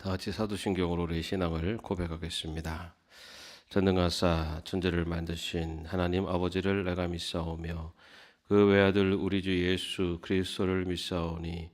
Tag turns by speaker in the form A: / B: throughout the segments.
A: 다 같이 사도신경으로 우리의 신앙을 고백하겠습니다. 전능하사 천지를 만드신 하나님 아버지를 내가 믿사오며 그 외아들 우리 주 예수 그리스도를 믿사오니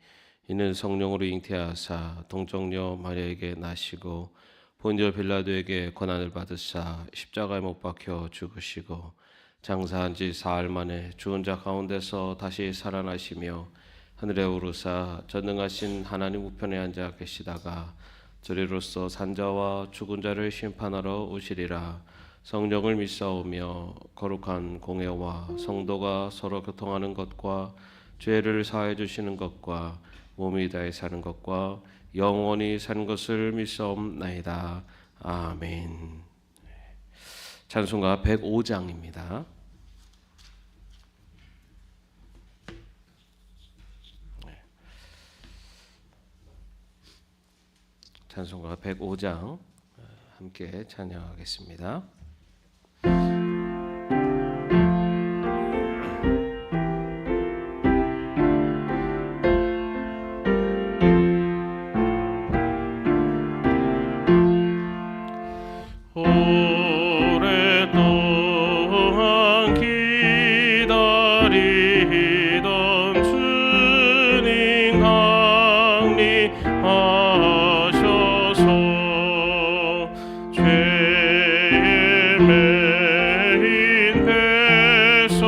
A: 이는 성령으로 잉태하사 동정녀 마리아에게 나시고 본디오 빌라도에게 고난을 받으사 십자가에 못 박혀 죽으시고 장사한 지 사흘 만에 죽은 자 가운데서 다시 살아나시며 하늘에 오르사 전능하신 하나님 우편에 앉아 계시다가 저리로서 산자와 죽은 자를 심판하러 오시리라. 성령을 믿사오며 거룩한 공회와 성도가 서로 교통하는 것과 죄를 사해 주시는 것과 몸이 다해 사는 것과 영원히 사는 것을 믿사옵나이다. 아멘. 찬송가 105장입니다. 찬송가 105장 함께 찬양하겠습니다.
B: 오랫동안 기다리던 주님 강림하셔서 죄에 매인 백성들을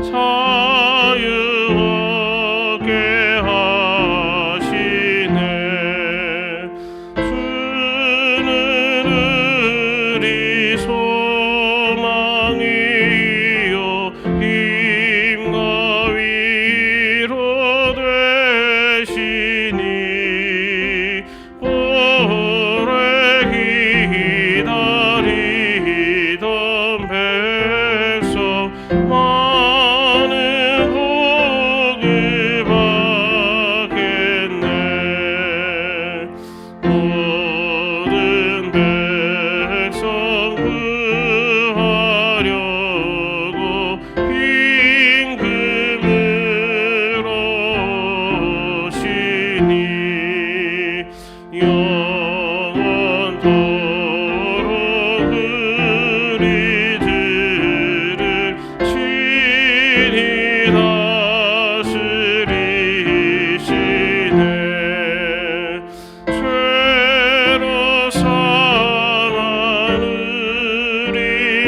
B: 자유 얻게 하시네. 주는 우리 소망이요 힘과 위로 되시니 오래 기다리던 백성 많은 복을 받겠네. 모든 백성 구하려고 임금으로 오시니 영원토록 우리들을 친히 다스리시네. 죄로 상한 우리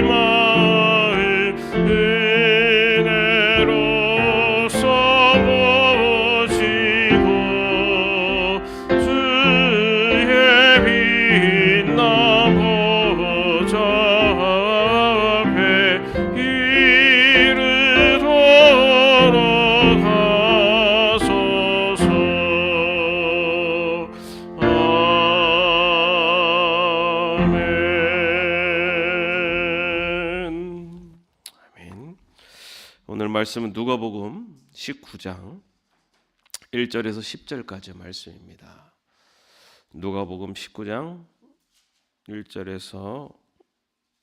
B: 마음 은혜로써 보시고 주의 빛나 보좌 앞에 이르도록 하소서. 아멘.
A: 오늘 말씀은 누가복음 19장 1절에서 10절까지 말씀입니다. 누가복음 19장 1절에서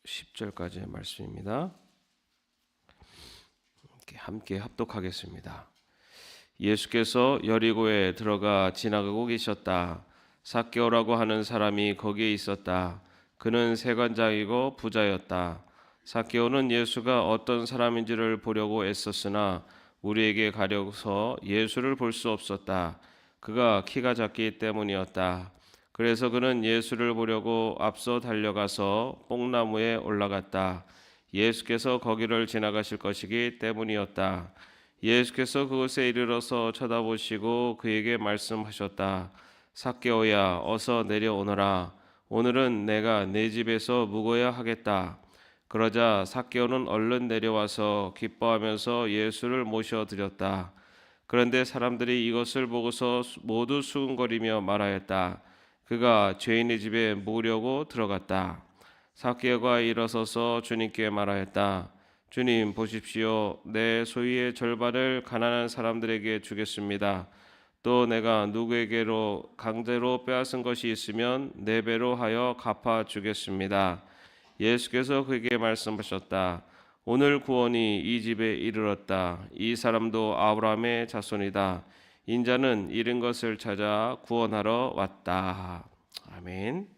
A: 10절까지의 말씀입니다. 함께 합독하겠습니다. 예수께서 여리고에 들어가 지나가고 계셨다. 삭개오라고 하는 사람이 거기에 있었다. 그는 세관장이고 부자였다. 삭개오는 예수가 어떤 사람인지를 보려고 애썼으나 우리에게 가려서 예수를 볼 수 없었다. 그가 키가 작기 때문이었다. 그래서 그는 예수를 보려고 앞서 달려가서 뽕나무에 올라갔다. 예수께서 거기를 지나가실 것이기 때문이었다. 예수께서 그곳에 이르러서 쳐다보시고 그에게 말씀하셨다. 삭개오야, 어서 내려오너라. 오늘은 내가 내 집에서 묵어야 하겠다. 그러자 삭개오는 얼른 내려와서 기뻐하면서 예수를 모셔드렸다. 그런데 사람들이 이것을 보고서 모두 수군거리며 말하였다. 그가 죄인의 집에 묵으려고 들어갔다. 삭개오가 일어서서 주님께 말하였다. 주님, 보십시오. 내 소유의 절반을 가난한 사람들에게 주겠습니다. 또 내가 누구에게로 강제로 빼앗은 것이 있으면 4배로 하여 갚아주겠습니다. 예수께서 그에게 말씀하셨다. 오늘 구원이 이 집에 이르렀다. 이 사람도 아브라함의 자손이다. 인자는 잃은 것을 찾아 구원하러 왔다. 아멘.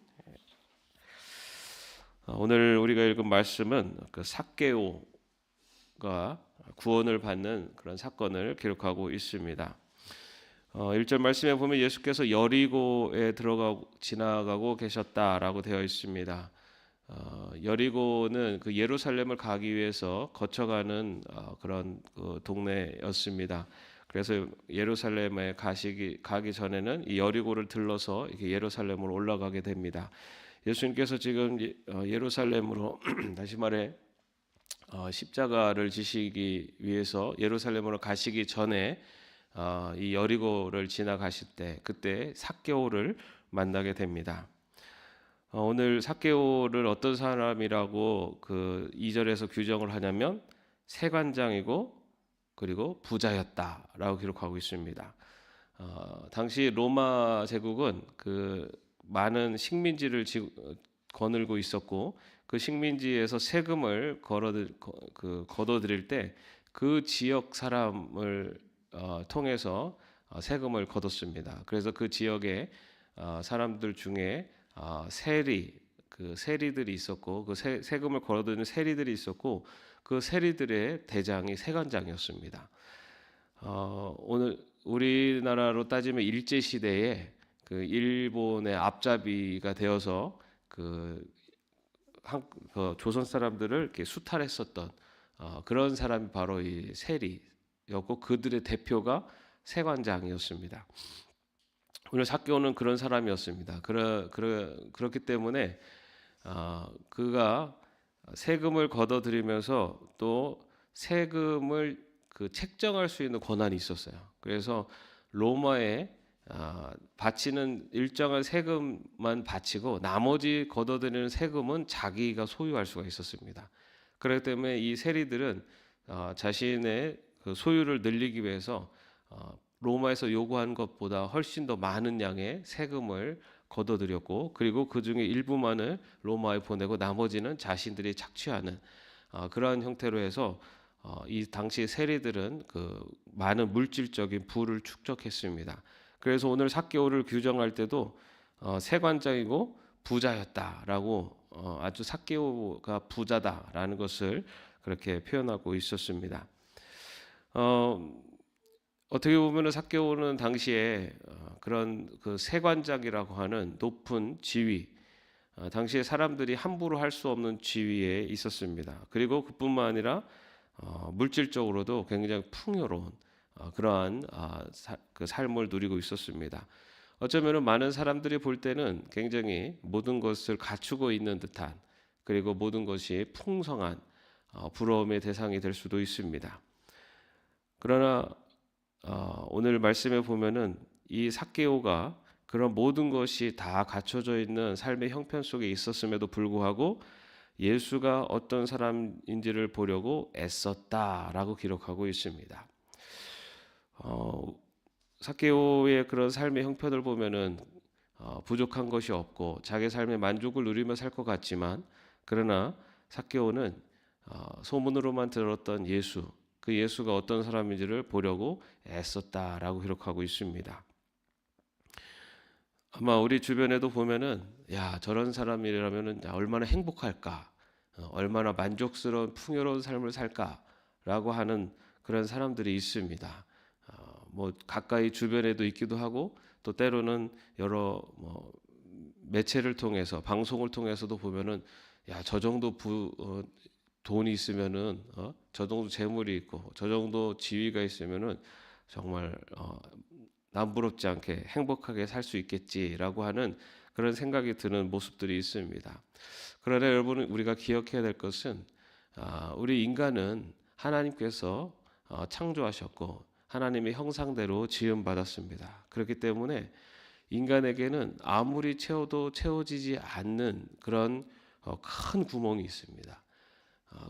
A: 오늘 우리가 읽은 말씀은 그 삭개오가 구원을 받는 그런 사건을 기록하고 있습니다. 1절 말씀에 보면 예수께서 여리고에 지나가고 계셨다라고 되어 있습니다. 여리고는 그 예루살렘을 가기 위해서 거쳐가는 그런 그 동네였습니다. 그래서 예루살렘에 가기 전에는 이 여리고를 들러서 이렇게 예루살렘으로 올라가게 됩니다. 예수님께서 지금 예루살렘으로 다시 말해 십자가를 지시기 위해서 예루살렘으로 가시기 전에 이 여리고를 지나가실 때 그때 삭개오를 만나게 됩니다. 오늘 삭개오를 어떤 사람이라고 그 2절에서 규정을 하냐면 세관장이고 그리고 부자였다라고 기록하고 있습니다. 당시 로마 제국은 그 많은 식민지를 거느리고 있었고 그 식민지에서 세금을 거둬들일 때 그 지역 사람을 통해서 세금을 거뒀습니다. 그래서 그 지역의 사람들 중에 세리들이 있었고 그 세금을 걸어두는 세리들이 있었고 그 세리들의 대장이 세관장이었습니다. 오늘 우리나라로 따지면 일제 시대에 그 일본의 앞잡이가 되어서 그 조선 사람들을 이렇게 수탈했었던 그런 사람이 바로 이 세리였고 그들의 대표가 세관장이었습니다. 오늘 삭개오는 그런 사람이었습니다. 그렇기 때문에 그가 세금을 걷어들이면서 또 세금을 책정할 수 있는 권한이 있었어요. 그래서 로마에 바치는 일정한 세금만 바치고 나머지 걷어들이는 세금은 자기가 소유할 수가 있었습니다. 그렇기 때문에 이 세리들은 자신의 그 소유를 늘리기 위해서 로마에서 요구한 것보다 훨씬 더 많은 양의 세금을 거둬들였고 그리고 그 중에 일부만을 로마에 보내고 나머지는 자신들이 착취하는 그러한 형태로 해서 이 당시 세리들은 그 많은 물질적인 부를 축적했습니다. 그래서 오늘 삭개오를 규정할 때도 세관장이고 부자였다라고 아주 삭개오가 부자다라는 것을 그렇게 표현하고 있었습니다. 어떻게 보면 삭개오는 당시에 그런 그 세관장이라고 하는 높은 지위, 당시에 사람들이 함부로 할 수 없는 지위에 있었습니다. 그리고 그뿐만 아니라 물질적으로도 굉장히 풍요로운 그러한 그 삶을 누리고 있었습니다. 어쩌면 많은 사람들이 볼 때는 굉장히 모든 것을 갖추고 있는 듯한 그리고 모든 것이 풍성한 부러움의 대상이 될 수도 있습니다. 그러나 오늘 말씀에 보면은 이 삭개오가 그런 모든 것이 다 갖춰져 있는 삶의 형편 속에 있었음에도 불구하고 예수가 어떤 사람인지를 보려고 애썼다라고 기록하고 있습니다. 삭개오의 그런 삶의 형편을 보면은 부족한 것이 없고 자기 삶의 만족을 누리며 살 것 같지만 그러나 삭개오는 소문으로만 들었던 예수, 그 예수가 어떤 사람인지를 보려고 애썼다라고 기록하고 있습니다. 아마 우리 주변에도 보면은 야 저런 사람이라면은 얼마나 행복할까, 얼마나 만족스러운 풍요로운 삶을 살까라고 하는 그런 사람들이 있습니다. 뭐 가까이 주변에도 있기도 하고 또 때로는 여러 매체를 통해서 방송을 통해서도 보면은 야 저 정도 돈이 있으면은 저 정도 재물이 있고 저 정도 지위가 있으면은 정말 남부럽지 않게 행복하게 살 수 있겠지라고 하는 그런 생각이 드는 모습들이 있습니다. 그러나 여러분 우리가 기억해야 될 것은 우리 인간은 하나님께서 창조하셨고 하나님의 형상대로 지음받았습니다. 그렇기 때문에 인간에게는 아무리 채워도 채워지지 않는 그런 큰 구멍이 있습니다.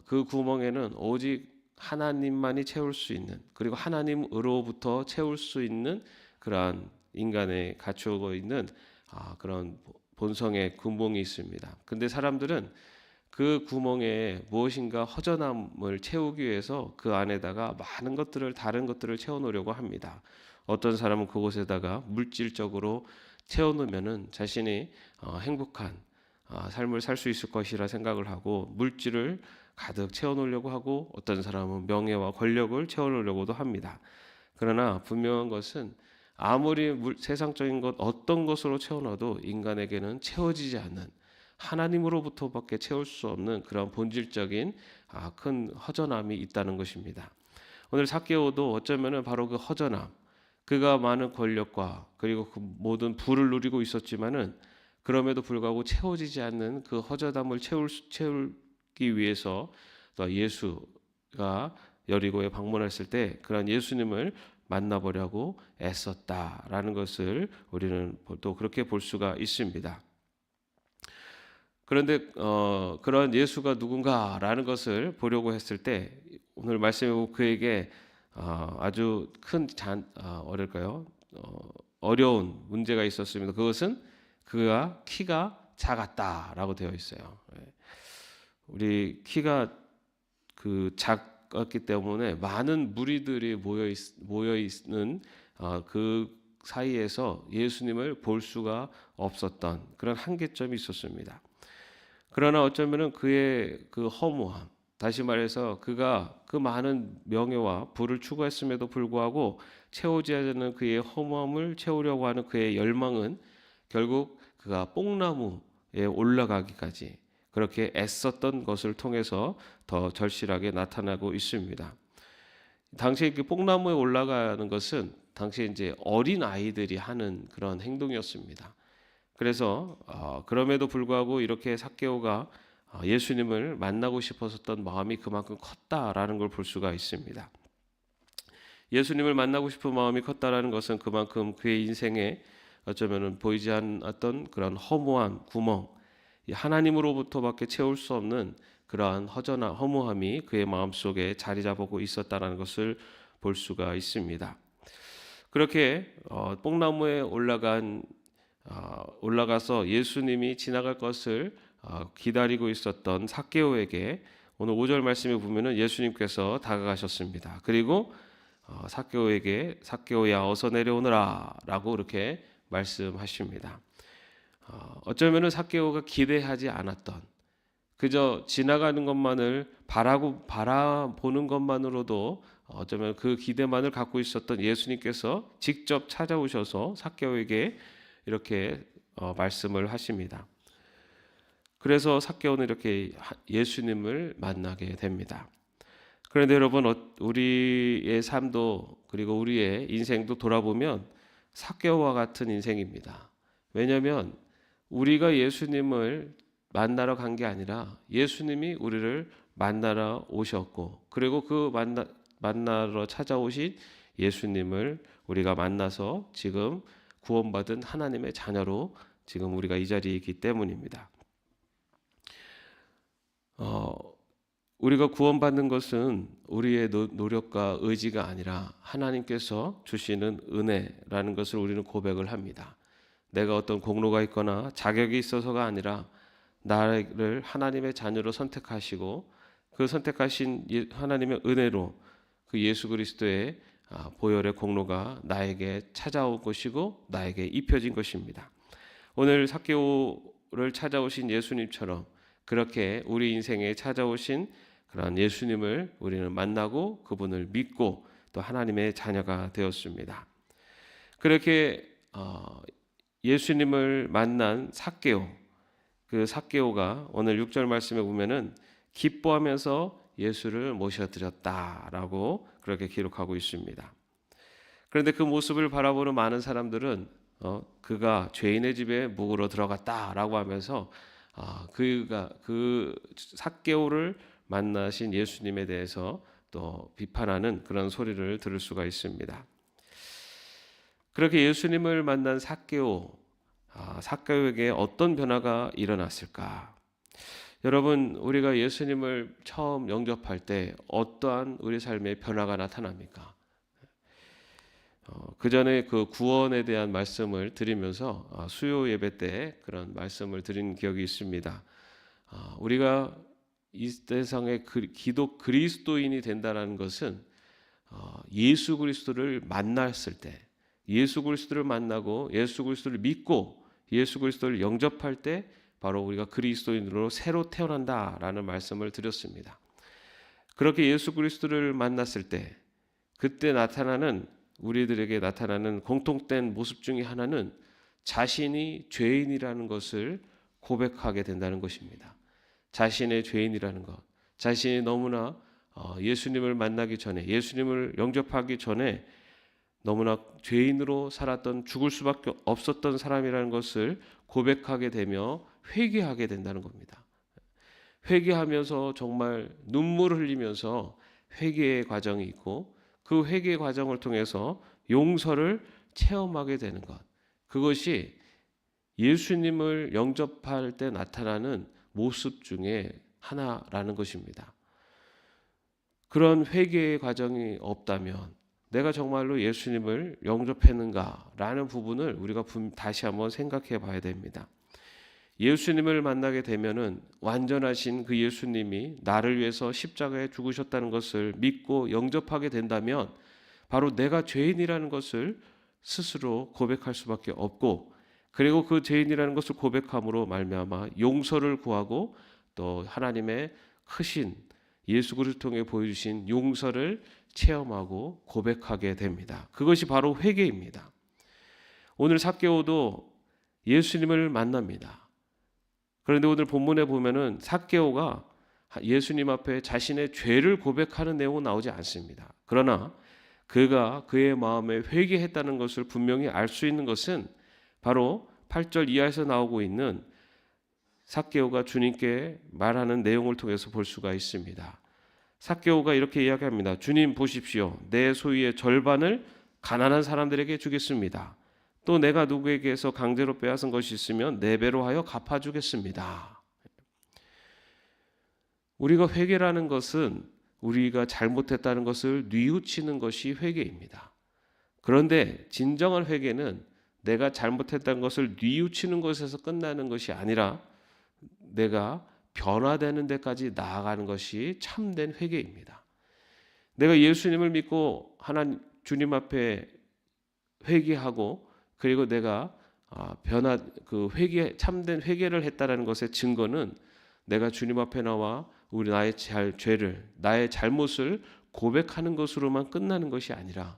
A: 그 구멍에는 오직 하나님만이 채울 수 있는 그리고 하나님으로부터 채울 수 있는 그러한 인간에 갖추고 있는 그런 본성의 구멍이 있습니다. 근데 사람들은 그 구멍에 무엇인가 허전함을 채우기 위해서 그 안에다가 많은 것들을 다른 것들을 채워놓으려고 합니다. 어떤 사람은 그곳에다가 물질적으로 채워놓으면은 자신이 행복한 삶을 살 수 있을 것이라 생각을 하고 물질을 가득 채워놓으려고 하고, 어떤 사람은 명예와 권력을 채워놓으려고도 합니다. 그러나 분명한 것은 아무리 세상적인 것 어떤 것으로 채워놔도 인간에게는 채워지지 않는, 하나님으로부터밖에 채울 수 없는 그런 본질적인 큰 허전함이 있다는 것입니다. 오늘 삭개오도 어쩌면은 바로 그 허전함, 그가 많은 권력과 그리고 그 모든 부를 누리고 있었지만은 그럼에도 불구하고 채워지지 않는 그 허전함을 채우기 위해서 또 예수가 여리고에 방문했을 때 그런 예수님을 만나보려고 애썼다라는 것을 우리는 또 그렇게 볼 수가 있습니다. 그런데 그런 예수가 누군가라는 것을 보려고 했을 때 오늘 말씀에 보면 그에게 아주 큰 어려운 문제가 있었습니다. 그것은 그가 키가 작았다라고 되어 있어요. 우리 키가 작았기 때문에 많은 무리들이 모여 있는 그 사이에서 예수님을 볼 수가 없었던 그런 한계점이 있었습니다. 그러나 어쩌면은 그의 그 허무함, 다시 말해서 그가 그 많은 명예와 부를 추구했음에도 불구하고 채우지 않는 그의 허무함을 채우려고 하는 그의 열망은 결국 그가 뽕나무에 올라가기까지 그렇게 애썼던 것을 통해서 더 절실하게 나타나고 있습니다. 당시에 그 뽕나무에 올라가는 것은 당시에 이제 어린 아이들이 하는 그런 행동이었습니다. 그래서 그럼에도 불구하고 이렇게 삭개오가 예수님을 만나고 싶었던 마음이 그만큼 컸다라는 걸 볼 수가 있습니다. 예수님을 만나고 싶은 마음이 컸다라는 것은 그만큼 그의 인생에 어쩌면은 보이지 않았던 그런 허무한 구멍, 하나님으로부터밖에 채울 수 없는 그러한 허무함이 그의 마음속에 자리 잡고 있었다라는 것을 볼 수가 있습니다. 그렇게 뽕나무에 올라가서 예수님이 지나갈 것을 기다리고 있었던 삭개오에게 오늘 5절 말씀에 보면은 예수님께서 다가가셨습니다. 그리고 삭개오에게 삭개오야 어서 내려오너라라고 이렇게 말씀하십니다. 어쩌면은 삭개오가 기대하지 않았던, 그저 지나가는 것만을 바라보는 것만으로도 어쩌면 그 기대만을 갖고 있었던 예수님께서 직접 찾아오셔서 삭개오에게 이렇게 말씀을 하십니다. 그래서 삭개오는 이렇게 예수님을 만나게 됩니다. 그런데 여러분, 우리의 삶도 그리고 우리의 인생도 돌아보면 삭개오와 같은 인생입니다. 왜냐하면 우리가 예수님을 만나러 간 게 아니라 예수님이 우리를 만나러 오셨고, 그리고 그 만나러 찾아오신 예수님을 우리가 만나서 지금 구원받은 하나님의 자녀로 지금 우리가 이 자리에 있기 때문입니다. 우리가 구원받는 것은 우리의 노력과 의지가 아니라 하나님께서 주시는 은혜라는 것을 우리는 고백을 합니다. 내가 어떤 공로가 있거나 자격이 있어서가 아니라 나를 하나님의 자녀로 선택하시고 그 선택하신 하나님의 은혜로 그 예수 그리스도의 보혈의 공로가 나에게 찾아온 것이고 나에게 입혀진 것입니다. 오늘 삭개오를 찾아오신 예수님처럼 그렇게 우리 인생에 찾아오신 그런 예수님을 우리는 만나고 그분을 믿고 또 하나님의 자녀가 되었습니다. 그렇게 예수님을 만난 삭개오, 그 삭개오가 오늘 6절 말씀에 보면은 기뻐하면서 예수를 모셔드렸다라고 그렇게 기록하고 있습니다. 그런데 그 모습을 바라보는 많은 사람들은 그가 죄인의 집에 묵으러 들어갔다라고 하면서 그가 그 삭개오를 만나신 예수님에 대해서 또 비판하는 그런 소리를 들을 수가 있습니다. 그렇게 예수님을 만난 삭개오에게 어떤 변화가 일어났을까? 여러분, 우리가 예수님을 처음 영접할 때 어떠한 우리 삶의 변화가 나타납니까? 그 전에 그 구원에 대한 말씀을 드리면서 수요 예배 때 그런 말씀을 드린 기억이 있습니다. 우리가 이 세상의 그리스도인이 된다는 것은 예수 그리스도를 만났을 때, 예수 그리스도를 만나고 예수 그리스도를 믿고 예수 그리스도를 영접할 때 바로 우리가 그리스도인으로 새로 태어난다라는 말씀을 드렸습니다. 그렇게 예수 그리스도를 만났을 때 그때 우리들에게 나타나는 공통된 모습 중에 하나는 자신이 죄인이라는 것을 고백하게 된다는 것입니다. 자신의 죄인이라는 것, 자신이 너무나 예수님을 만나기 전에, 예수님을 영접하기 전에 너무나 죄인으로 살았던, 죽을 수밖에 없었던 사람이라는 것을 고백하게 되며 회개하게 된다는 겁니다. 회개하면서 정말 눈물을 흘리면서 회개의 과정이 있고 그 회개의 과정을 통해서 용서를 체험하게 되는 것, 그것이 예수님을 영접할 때 나타나는 모습 중에 하나라는 것입니다. 그런 회개의 과정이 없다면 내가 정말로 예수님을 영접했는가라는 부분을 우리가 다시 한번 생각해 봐야 됩니다. 예수님을 만나게 되면은 완전하신 그 예수님이 나를 위해서 십자가에 죽으셨다는 것을 믿고 영접하게 된다면 바로 내가 죄인이라는 것을 스스로 고백할 수밖에 없고, 그리고 그 죄인이라는 것을 고백함으로 말미암아 용서를 구하고 또 하나님의 크신 예수 그리스도를 통해 보여주신 용서를 체험하고 고백하게 됩니다. 그것이 바로 회개입니다. 오늘 삭개오도 예수님을 만납니다. 그런데 오늘 본문에 보면은 삭개오가 예수님 앞에 자신의 죄를 고백하는 내용은 나오지 않습니다. 그러나 그가 그의 마음에 회개했다는 것을 분명히 알 수 있는 것은 바로 8절 이하에서 나오고 있는 삭개오가 주님께 말하는 내용을 통해서 볼 수가 있습니다. 삭개오가 이렇게 이야기합니다. 주님 보십시오. 내 소유의 절반을 가난한 사람들에게 주겠습니다. 또 내가 누구에게서 강제로 빼앗은 것이 있으면 4배로 하여 갚아주겠습니다. 우리가 회개라는 것은 우리가 잘못했다는 것을 뉘우치는 것이 회개입니다. 그런데 진정한 회개는 내가 잘못했다는 것을 뉘우치는 것에서 끝나는 것이 아니라 내가 변화되는 데까지 나아가는 것이 참된 회개입니다. 내가 예수님을 믿고 하나님 주님 앞에 회개하고 그리고 내가 참된 회개를 했다라는 것의 증거는 내가 주님 앞에 나와 나의 잘못을 고백하는 것으로만 끝나는 것이 아니라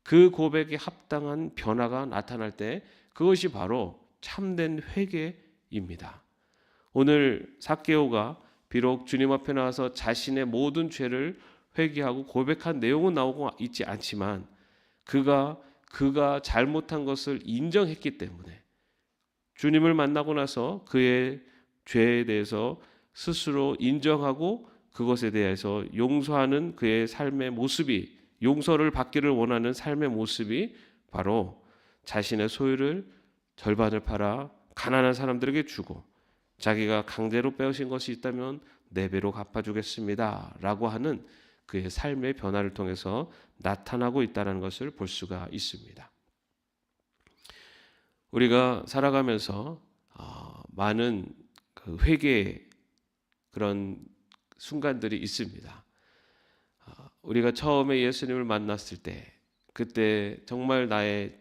A: 그 고백에 합당한 변화가 나타날 때 그것이 바로 참된 회개입니다. 오늘 삭개오가 비록 주님 앞에 나와서 자신의 모든 죄를 회개하고 고백한 내용은 나오고 있지 않지만 그가 잘못한 것을 인정했기 때문에 주님을 만나고 나서 그의 죄에 대해서 스스로 인정하고 그것에 대해서 용서하는 그의 삶의 모습이, 용서를 받기를 원하는 삶의 모습이 바로 자신의 소유를 절반을 팔아 가난한 사람들에게 주고 자기가 강제로 빼앗은 것이 있다면 4배로 갚아주겠습니다 라고 하는 그의 삶의 변화를 통해서 나타나고 있다는 것을 볼 수가 있습니다. 우리가 살아가면서 많은 회개의 그런 순간들이 있습니다. 우리가 처음에 예수님을 만났을 때 그때 정말 나의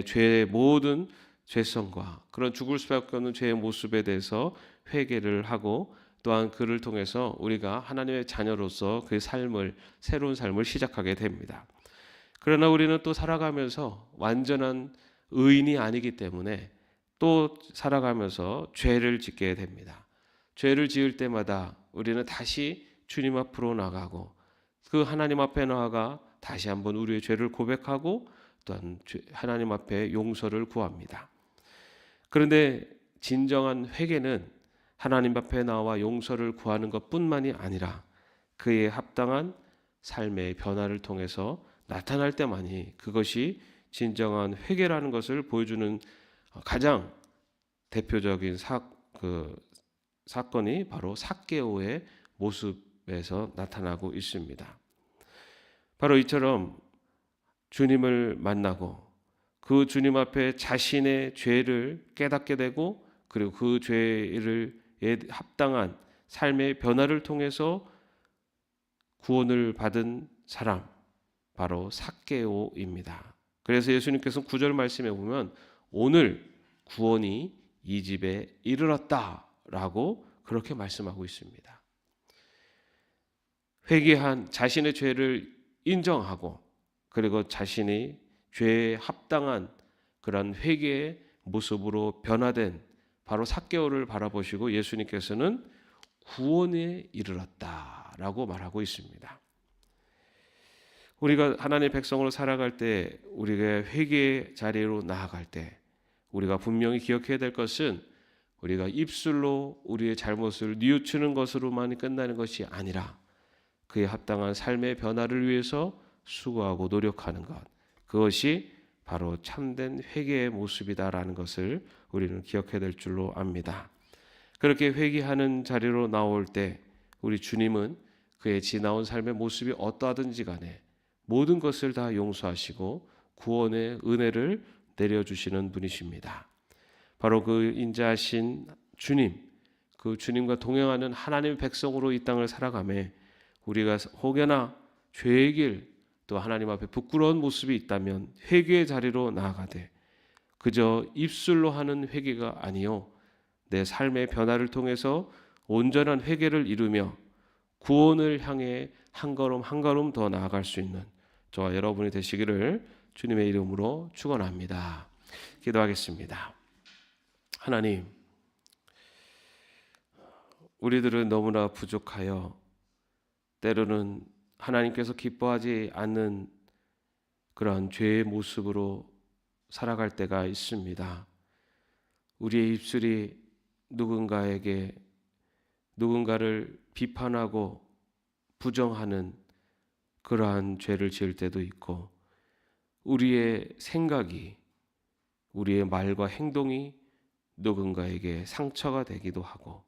A: 죄의 모든 죄성과 그런 죽을 수밖에 없는 죄의 모습에 대해서 회개를 하고 또한 그를 통해서 우리가 하나님의 자녀로서 그 새로운 삶을 시작하게 됩니다. 그러나 우리는 또 살아가면서 완전한 의인이 아니기 때문에 또 살아가면서 죄를 짓게 됩니다. 죄를 지을 때마다 우리는 다시 주님 앞으로 나가고 그 하나님 앞에 나아가 다시 한번 우리의 죄를 고백하고 또한 하나님 앞에 용서를 구합니다. 그런데 진정한 회개는 하나님 앞에 나와 용서를 구하는 것뿐만이 아니라 그에 합당한 삶의 변화를 통해서 나타날 때만이 그것이 진정한 회개라는 것을 보여주는 가장 대표적인 사건이 바로 삭개오의 모습에서 나타나고 있습니다. 바로 이처럼 주님을 만나고 그 주님 앞에 자신의 죄를 깨닫게 되고 그리고 그 죄에 합당한 삶의 변화를 통해서 구원을 받은 사람 바로 삭개오입니다. 그래서 예수님께서 9절 말씀에 보면 오늘 구원이 이 집에 이르렀다라고 그렇게 말씀하고 있습니다. 회개한 자신의 죄를 인정하고 그리고 자신이 죄에 합당한 그런 회개의 모습으로 변화된 바로 삭개오를 바라보시고 예수님께서는 구원에 이르렀다라고 말하고 있습니다. 우리가 하나님의 백성으로 살아갈 때, 우리가 회개의 자리로 나아갈 때 우리가 분명히 기억해야 될 것은 우리가 입술로 우리의 잘못을 뉘우치는 것으로만 끝나는 것이 아니라 그에 합당한 삶의 변화를 위해서 수고하고 노력하는 것, 그것이 바로 참된 회개의 모습이다라는 것을 우리는 기억해야 될 줄로 압니다. 그렇게 회개하는 자리로 나올 때 우리 주님은 그의 지나온 삶의 모습이 어떠하든지 간에 모든 것을 다 용서하시고 구원의 은혜를 내려주시는 분이십니다. 바로 그 인자하신 주님, 그 주님과 동행하는 하나님의 백성으로 이 땅을 살아가며 우리가 혹여나 죄의 길, 또 하나님 앞에 부끄러운 모습이 있다면 회개의 자리로 나아가되 그저 입술로 하는 회개가 아니요 내 삶의 변화를 통해서 온전한 회개를 이루며 구원을 향해 한 걸음 한 걸음 더 나아갈 수 있는 저와 여러분이 되시기를 주님의 이름으로 축원합니다. 기도하겠습니다. 하나님, 우리들은 너무나 부족하여 때로는 하나님께서 기뻐하지 않는 그런 죄의 모습으로 살아갈 때가 있습니다. 우리의 입술이 누군가를 비판하고 부정하는 그러한 죄를 지을 때도 있고, 우리의 생각이, 우리의 말과 행동이 누군가에게 상처가 되기도 하고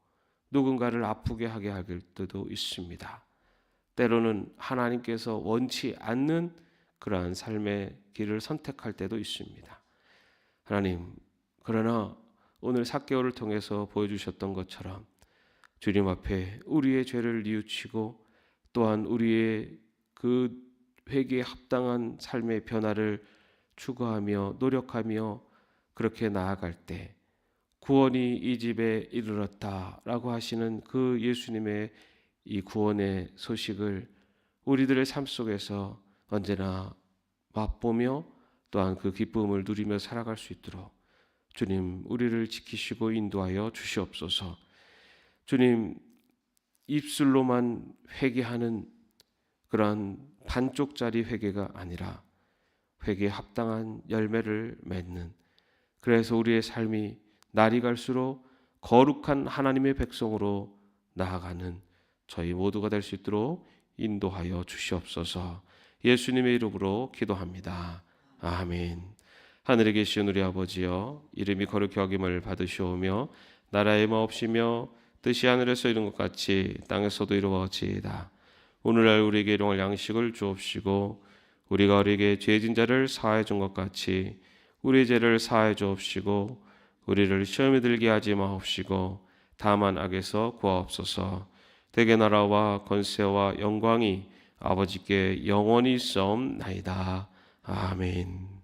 A: 누군가를 아프게 하게 할 때도 있습니다. 때로는 하나님께서 원치 않는 그러한 삶의 길을 선택할 때도 있습니다. 하나님, 그러나 오늘 삭개오를 통해서 보여주셨던 것처럼 주님 앞에 우리의 죄를 뉘우치고 또한 우리의 그 회개에 합당한 삶의 변화를 추구하며 노력하며 그렇게 나아갈 때 구원이 이 집에 이르렀다라고 하시는 그 예수님의 이 구원의 소식을 우리들의 삶 속에서 언제나 맛보며 또한 그 기쁨을 누리며 살아갈 수 있도록 주님, 우리를 지키시고 인도하여 주시옵소서. 주님, 입술로만 회개하는 그런 반쪽짜리 회개가 아니라 회개에 합당한 열매를 맺는, 그래서 우리의 삶이 날이 갈수록 거룩한 하나님의 백성으로 나아가는 저희 모두가 될 수 있도록 인도하여 주시옵소서. 예수님의 이름으로 기도합니다. 아멘. 하늘에 계신 우리 아버지여, 이름이 거룩히 여김을 받으시오며 나라의 마옵시며 뜻이 하늘에서 이룬 것 같이 땅에서도 이루어지이다. 오늘날 우리에게 일용할 양식을 주옵시고 우리가 우리에게 죄진 자를 사하여 준 것 같이 우리 죄를 사하여 주옵시고 우리를 시험에 들게 하지 마옵시고 다만 악에서 구하옵소서. 대개 나라와 권세와 영광이 아버지께 영원히 있사옵나이다. 아멘.